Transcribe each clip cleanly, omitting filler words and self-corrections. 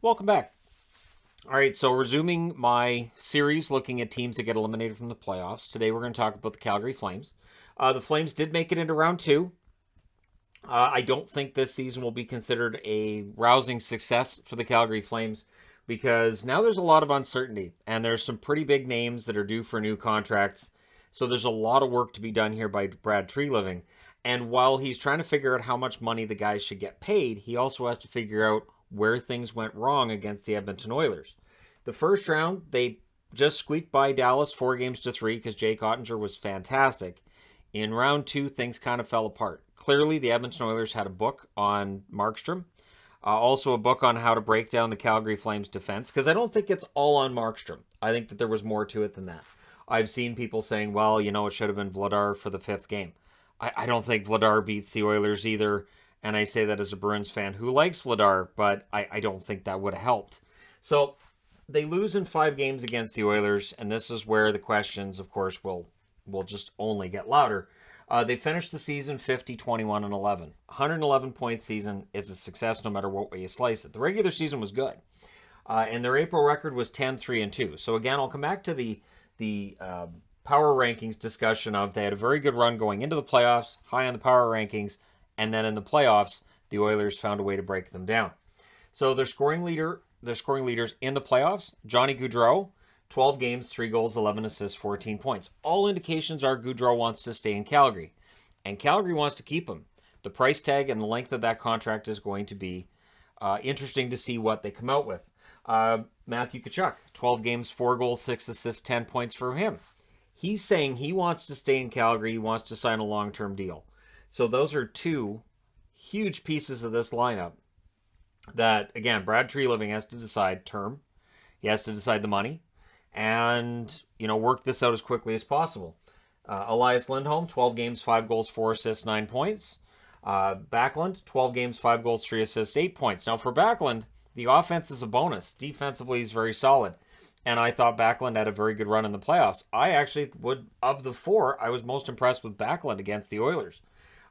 Welcome back. All right, so resuming my series looking at teams that get eliminated from the playoffs. Today we're going to talk about the Calgary Flames. The Flames did make it into round two. I don't think this season will be considered a rousing success for the Calgary Flames because now there's a lot of uncertainty and there's some pretty big names that are due for new contracts. So there's a lot of work to be done here by Brad Treliving. And while he's trying to figure out how much money the guys should get paid, he also has to figure out where things went wrong against the Edmonton Oilers. The first round, they just squeaked by Dallas 4-3 because Jake Ottinger was fantastic. In round two, things kind of fell apart. Clearly, the Edmonton Oilers had a book on Markstrom, also a book on how to break down the Calgary Flames defense, because I don't think it's all on Markstrom. I think that there was more to it than that. I've seen people saying, well, it should have been Vladar for the fifth game. I don't think Vladar beats the Oilers either, and I say that as a Bruins fan who likes Vladar, but I don't think that would have helped. So they lose in 5 games against the Oilers, and this is where the questions, of course, will just only get louder. They finished the season 50-21-11. 111-point season is a success no matter what way you slice it. The regular season was good, and their April record was 10-3-2. So again, I'll come back to the power rankings discussion of they had a very good run going into the playoffs, high on the power rankings, and then in the playoffs, the Oilers found a way to break them down. So their scoring leaders in the playoffs, Johnny Gaudreau, 12 games, 3 goals, 11 assists, 14 points. All indications are Gaudreau wants to stay in Calgary, and Calgary wants to keep him. The price tag and the length of that contract is going to be interesting to see what they come out with. Matthew Tkachuk, 12 games, 4 goals, 6 assists, 10 points for him. He's saying he wants to stay in Calgary. He wants to sign a long-term deal. So those are 2 huge pieces of this lineup that, again, Brad Treliving has to decide term. He has to decide the money and, work this out as quickly as possible. Elias Lindholm, 12 games, 5 goals, 4 assists, 9 points. Backlund, 12 games, 5 goals, 3 assists, 8 points. Now, for Backlund, the offense is a bonus. Defensively, he's very solid. And I thought Backlund had a very good run in the playoffs. I actually of the 4, I was most impressed with Backlund against the Oilers.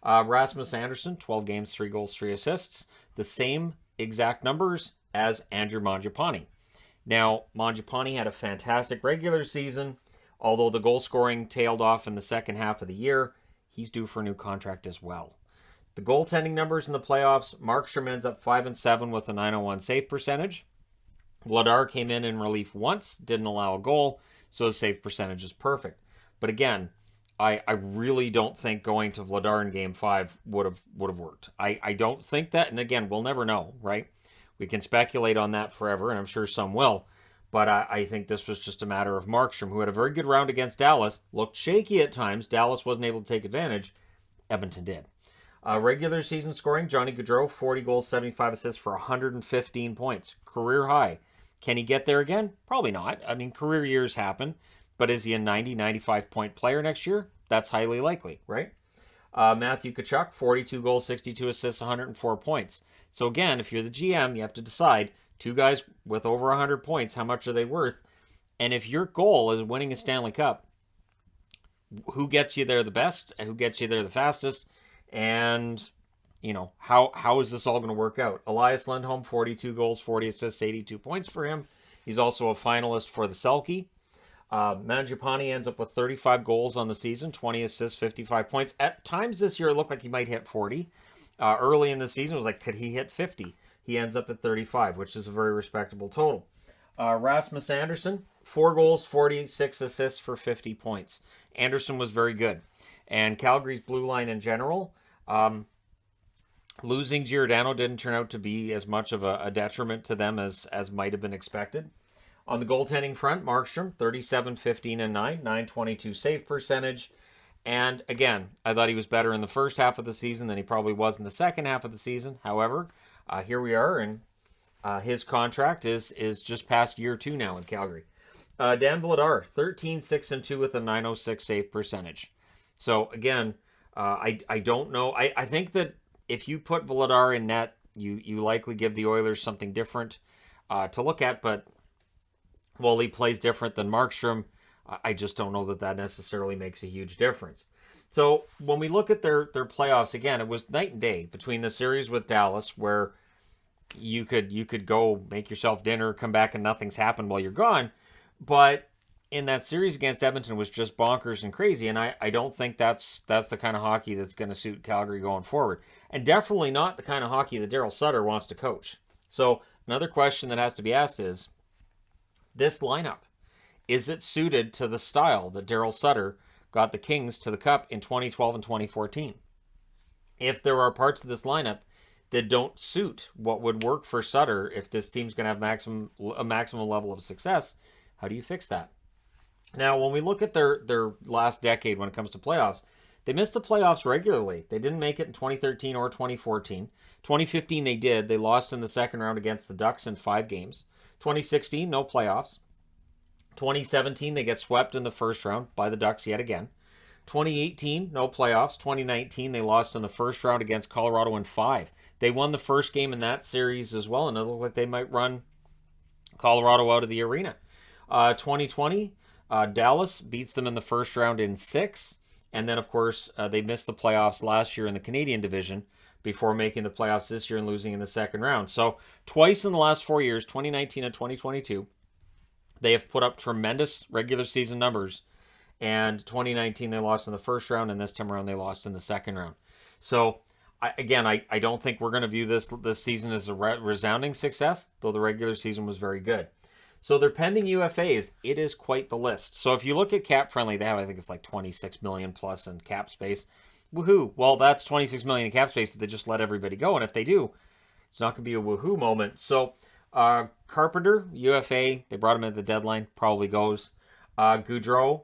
Rasmus Andersson, 12 games, 3 goals, 3 assists. The same exact numbers as Andrew Mangiapane. Now, Mangiapane had a fantastic regular season. Although the goal scoring tailed off in the second half of the year, he's due for a new contract as well. The goaltending numbers in the playoffs, Markstrom ends up 5-7 with a .901 save percentage. Vladar came in relief once, didn't allow a goal, so his save percentage is perfect. But again, I really don't think going to Vladar in Game 5 would have worked. I don't think that, and again, we'll never know, right? We can speculate on that forever, and I'm sure some will. But I think this was just a matter of Markstrom, who had a very good round against Dallas, looked shaky at times. Dallas wasn't able to take advantage. Edmonton did. Regular season scoring, Johnny Gaudreau, 40 goals, 75 assists for 115 points. Career high. Can he get there again? Probably not. I mean, career years happen. But is he a 90, 95-point player next year? That's highly likely, right? Matthew Tkachuk, 42 goals, 62 assists, 104 points. So again, if you're the GM, you have to decide 2 guys with over 100 points, how much are they worth? And if your goal is winning a Stanley Cup, who gets you there the best and who gets you there the fastest? And, how is this all going to work out? Elias Lindholm, 42 goals, 40 assists, 82 points for him. He's also a finalist for the Selke. Mangiapane ends up with 35 goals on the season, 20 assists, 55 points. At times this year, it looked like he might hit 40. Early in the season, it was like, could he hit 50? He ends up at 35, which is a very respectable total. Rasmus Andersson, 4 goals, 46 assists for 50 points. Andersson was very good. And Calgary's blue line in general, losing Giordano didn't turn out to be as much of a detriment to them as might have been expected. On the goaltending front, Markstrom, 37, 15, and 9, 922 save percentage. And again, I thought he was better in the first half of the season than he probably was in the second half of the season. However, here we are, and his contract is just past year 2 now in Calgary. Dan Vladar, 13, 6, and 2 with a 906 save percentage. So again, I don't know. I think that if you put Vladar in net, you likely give the Oilers something different to look at, but while he plays different than Markstrom, I just don't know that necessarily makes a huge difference. So when we look at their playoffs, again, it was night and day between the series with Dallas, where you could go make yourself dinner, come back, and nothing's happened while you're gone. But in that series against Edmonton was just bonkers and crazy, and I don't think that's the kind of hockey that's going to suit Calgary going forward, and definitely not the kind of hockey that Daryl Sutter wants to coach. So another question that has to be asked is, this lineup, is it suited to the style that Daryl Sutter got the Kings to the Cup in 2012 and 2014? If there are parts of this lineup that don't suit what would work for Sutter, if this team's going to have a maximum level of success, how do you fix that? Now, when we look at their last decade when it comes to playoffs, they missed the playoffs regularly. They didn't make it in 2013 or 2014. 2015 they did. They lost in the second round against the Ducks in 5 games. 2016, no playoffs. 2017, they get swept in the first round by the Ducks yet again. 2018, no playoffs. 2019, they lost in the first round against Colorado in 5. They won the first game in that series as well, and it looked like they might run Colorado out of the arena. 2020, Dallas beats them in the first round in 6. And then, of course, they missed the playoffs last year in the Canadian division before making the playoffs this year and losing in the second round. So twice in the last 4 years, 2019 and 2022, they have put up tremendous regular season numbers. And 2019, they lost in the first round, and this time around, they lost in the second round. So, I don't think we're going to view this season as a resounding success, though the regular season was very good. So their pending UFAs, it is quite the list. So if you look at cap friendly, they have, I think it's like 26 million plus in cap space. Woohoo! Well, that's 26 million in cap space that they just let everybody go, and if they do, it's not going to be a woohoo moment. So Carpenter, UFA, they brought him at the deadline, probably goes. Goudreau,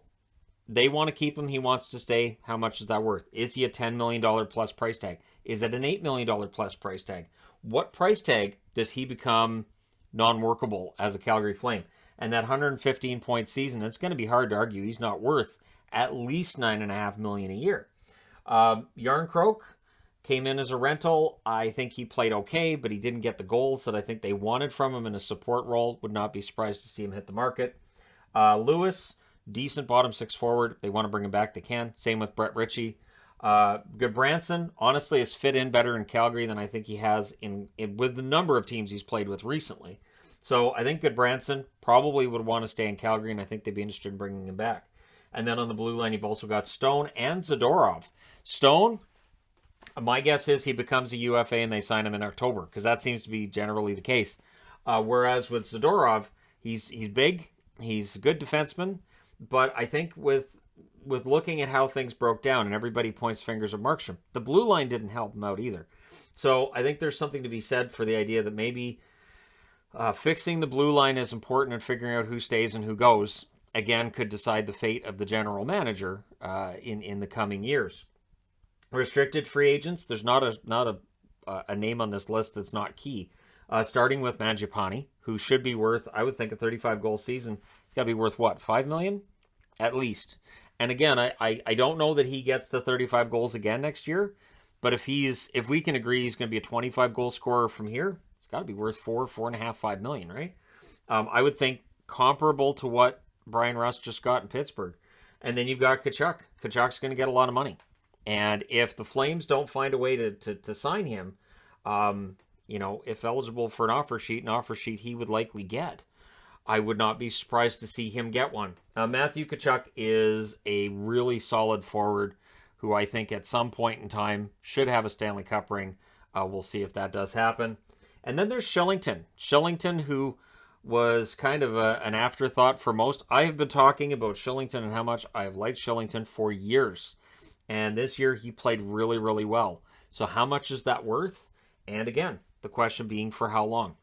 they want to keep him. He wants to stay. How much is that worth? Is he a $10 million plus price tag? Is it an $8 million plus price tag? What price tag does he become non-workable as a Calgary Flame? And that 115-point season, it's going to be hard to argue he's not worth at least $9.5 million a year. Yarncroke came in as a rental. I think he played okay, but he didn't get the goals that I think they wanted from him in a support role. Would not be surprised to see him hit the market. Lewis, decent bottom 6 forward. They want to bring him back. They can. Same with Brett Ritchie. Goodbranson, honestly, has fit in better in Calgary than I think he has in with the number of teams he's played with recently. So I think Goodbranson probably would want to stay in Calgary, and I think they'd be interested in bringing him back. And then on the blue line, you've also got Stone and Zadorov. Stone, my guess is he becomes a UFA and they sign him in October, because that seems to be generally the case. Whereas with Zadorov, he's big, he's a good defenseman, but I think with looking at how things broke down, and everybody points fingers at Markstrom, the blue line didn't help him out either. So I think there's something to be said for the idea that maybe fixing the blue line is important, and figuring out who stays and who goes, again, could decide the fate of the general manager in the coming years. Restricted free agents, there's not a name on this list that's not key. Starting with Mangiapane, who should be worth, I would think, a 35-goal season. He's got to be worth, what, $5 million? At least. And again, I don't know that he gets to 35 goals again next year, but if we can agree he's going to be a 25-goal scorer from here, it's got to be worth $4.5 million, right? I would think comparable to what Brian Rust just got in Pittsburgh. And then you've got Tkachuk. Tkachuk's going to get a lot of money. And if the Flames don't find a way to sign him, if eligible for an offer sheet he would likely get. I would not be surprised to see him get one. Matthew Tkachuk is a really solid forward who I think at some point in time should have a Stanley Cup ring. We'll see if that does happen. And then there's Shillington. Shillington, who was kind of an afterthought for most. I have been talking about Shillington and how much I have liked Shillington for years. And this year he played really, really well. So how much is that worth? And again, the question being for how long?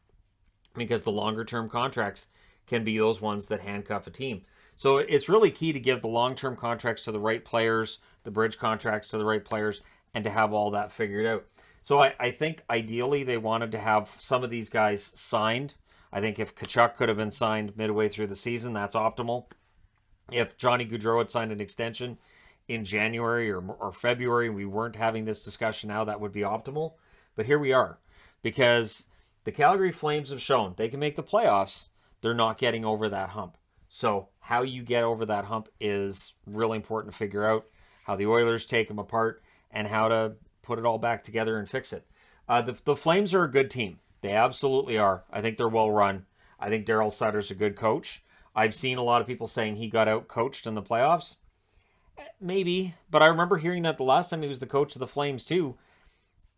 Because the longer-term contracts can be those ones that handcuff a team. So it's really key to give the long-term contracts to the right players, the bridge contracts to the right players, and to have all that figured out. So I think ideally they wanted to have some of these guys signed. I think if Tkachuk could have been signed midway through the season, that's optimal. If Johnny Gaudreau had signed an extension in January or February, we weren't having this discussion now, that would be optimal. But here we are, because the Calgary Flames have shown they can make the playoffs. They're not getting over that hump. So how you get over that hump is really important to figure out, how the Oilers take them apart, and how to put it all back together and fix it. The Flames are a good team. They absolutely are. I think they're well run. I think Daryl Sutter's a good coach. I've seen a lot of people saying he got out coached in the playoffs. Maybe, but I remember hearing that the last time he was the coach of the Flames too,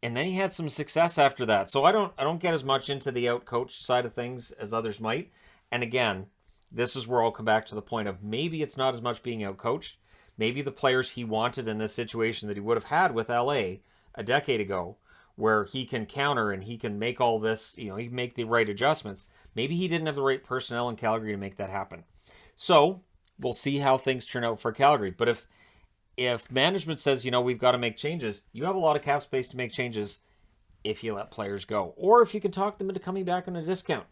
and then he had some success after that. So I don't get as much into the out coach side of things as others might. And again, this is where I'll come back to the point of maybe it's not as much being out coached. Maybe the players he wanted in this situation that he would have had with LA a decade ago, where he can counter and he can make all this, he can make the right adjustments. Maybe he didn't have the right personnel in Calgary to make that happen. So we'll see how things turn out for Calgary. But if management says, we've got to make changes, you have a lot of cap space to make changes if you let players go, or if you can talk them into coming back on a discount.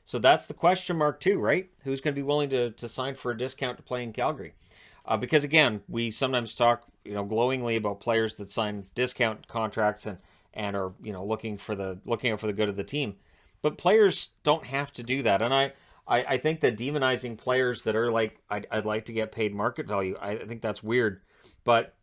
So that's the question mark too, right? Who's going to be willing to sign for a discount to play in Calgary? Because again, we sometimes talk, glowingly about players that sign discount contracts and are, looking out for the good of the team. But players don't have to do that. And I think that demonizing players that are like, I'd like to get paid market value, I think that's weird. But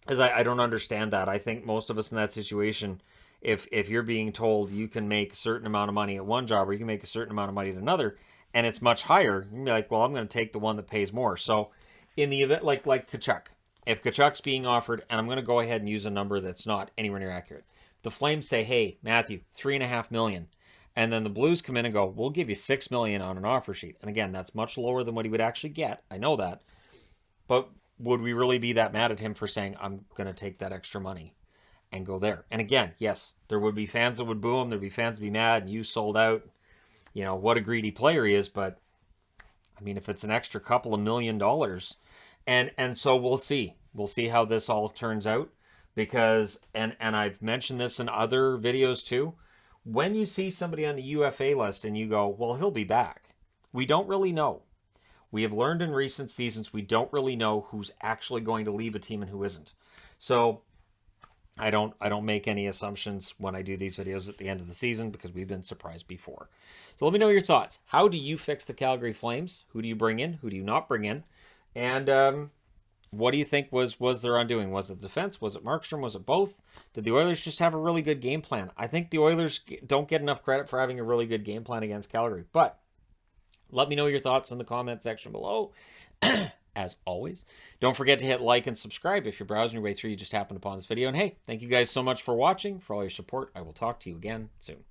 as I don't understand that. I think most of us in that situation, if you're being told you can make a certain amount of money at one job or you can make a certain amount of money at another, and it's much higher, you can be like, well, I'm going to take the one that pays more. So in the event, like Tkachuk, if Tkachuk's being offered, and I'm going to go ahead and use a number that's not anywhere near accurate, the Flames say, hey, Matthew, $3.5 million. And then the Blues come in and go, we'll give you $6 million on an offer sheet. And again, that's much lower than what he would actually get. I know that. But would we really be that mad at him for saying, I'm going to take that extra money and go there? And again, yes, there would be fans that would boo him. There'd be fans that would be mad, and you sold out. What a greedy player he is. But, I mean, if it's an extra couple of $1 million, and so we'll see. We'll see how this all turns out. Because, and I've mentioned this in other videos too, when you see somebody on the UFA list and you go, well, he'll be back, we don't really know. We have learned in recent seasons we don't really know who's actually going to leave a team and who isn't. So I don't make any assumptions when I do these videos at the end of the season because we've been surprised before. So let me know your thoughts. How do you fix the Calgary Flames? Who do you bring in? Who do you not bring in? And what do you think was their undoing? Was it defense? Was it Markstrom? Was it both? Did the Oilers just have a really good game plan? I think the Oilers don't get enough credit for having a really good game plan against Calgary. But let me know your thoughts in the comment section below. As always, don't forget to hit like and subscribe if you're browsing your way through. You just happened upon this video. And hey, thank you guys so much for watching, for all your support. I will talk to you again soon.